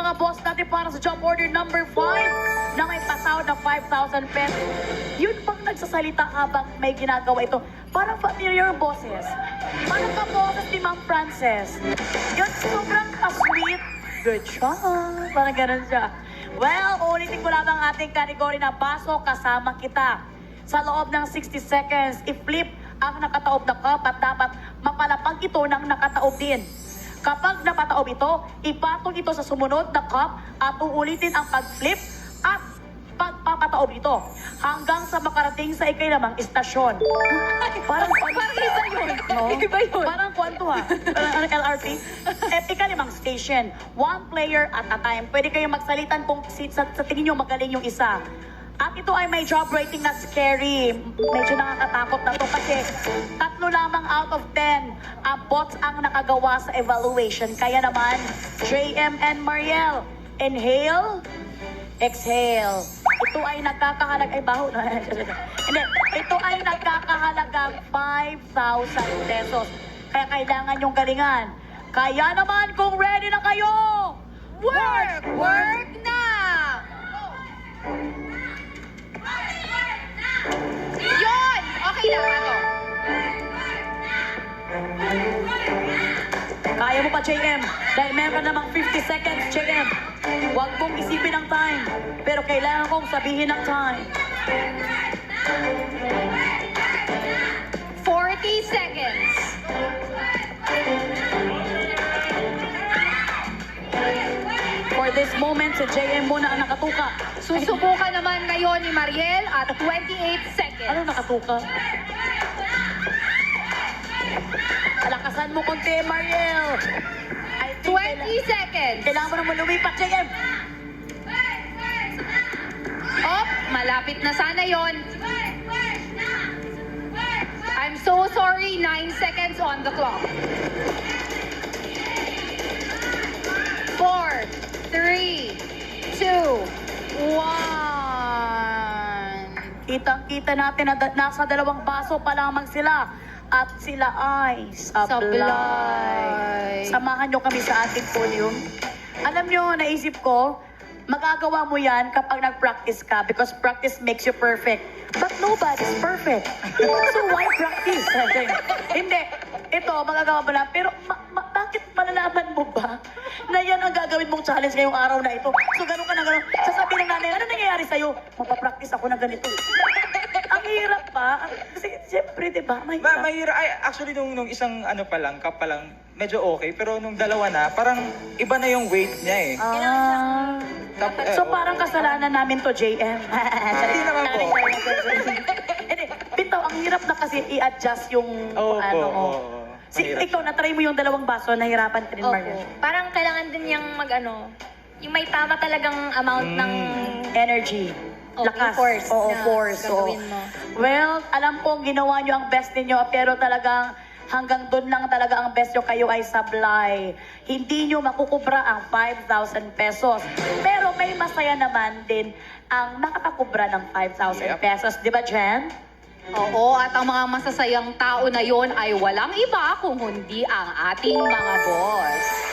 mga boss natin para sa job order number 5 na may pasahod na 5,000 pesos. Yun bang nagsasalita habang may ginagawa ito? Parang familiar boses. Parang ka-boses ni Ma'am Frances. Yun, sobrang ka-sweet. Good job. Parang ganun siya. Well, ulitin ko lang ang ating kategory na baso kasama kita. Sa loob ng 60 seconds, i-flip ang nakataob na cup at dapat mapalapag ito ng nakataob din. Kapag napataob ito, ipatong ito sa sumunod na cup at uulitin ang pag-flip at pagpapataob ito hanggang sa makarating sa ikailamang istasyon. Parang iba yun. No? Iba yun. Parang kwanto ha. Parang LRT. Ikalimang station. One player at a time. Pwede kayong magsalitan kung sa tingin nyo magaling yung isa. At ito ay may job rating na scary. Medyo nakakatakot na to kasi 3 lamang out of 10 bots ang nakagawa sa evaluation. Kaya naman, JM and Mariel, inhale, exhale. Ito ay nagkakahalaga, ay baho na. Hindi, ito ay nagkakahalagang 5,000 pesos. Kaya kailangan yung galingan. Kaya naman, kung ready na kayo, Work! Work na! Yun! Okay na, ano? Kaya mo pa, JM. Dahil meron namang 50 seconds, JM. Huwag mong isipin ang time. Pero kailangan kong sabihin ang time. 40 seconds. For this moment, si JM muna ang nakatuka. Susubukan naman ngayon ni Mariel at 28 seconds. Ano nakatuka? Palakasan mo konti, Mariel. I think 20 seconds. kailangan mo naman lumipat, JM. Op, malapit na sana yon. I'm so sorry, 9 seconds on the clock. 4, 3, 2, 1. Kitang-kita natin na nasa 2 baso pa lamang sila. At sila ay sablay. Sablay. Samahan nyo kami sa ating podium. Alam nyo, naisip ko, magagawa mo yan kapag nag-practice ka because practice makes you perfect. But nobody's perfect. So why practice? Hindi. Ito, magagawa mo lang. Pero bakit malalaman mo ba na yan ang gagawin mong challenge ngayong araw na ito? So ganun ka na ganun. Sasabihin ng nanay, ano nangyayari sa'yo? Mapapractice ako na ganito. Ang hirap pa. Kasi siyempre, di ba? Mahirap. Mahirap. Ay, actually, nung isang cup pa lang, medyo okay. Pero nung dalawa na, parang iba na yung weight niya eh. So parang kasalanan namin to, JM. Hindi naman po. Hindi, Bitaw, ang hirap na kasi i-adjust yung Oo ano po, mo. oo. Mahirap. Ikaw, natry mo yung 2 baso, nahirapan ka rin, Mariel. Parang kailangan din yung yung may tama talagang amount ng Energy. Lakas. force Oo, na force. Oo. gagawin mo. Well, alam kong ginawa nyo ang best ninyo, pero talagang hanggang doon lang talaga ang best nyo, kayo ay sablay. Hindi nyo makukubra ang 5,000 pesos. Pero may masaya naman din ang nakakakubra ng 5,000 Yep. pesos. Di ba, Jen? Oo, at ang mga masasayang tao na yon ay walang iba kung hindi ang ating mga boss.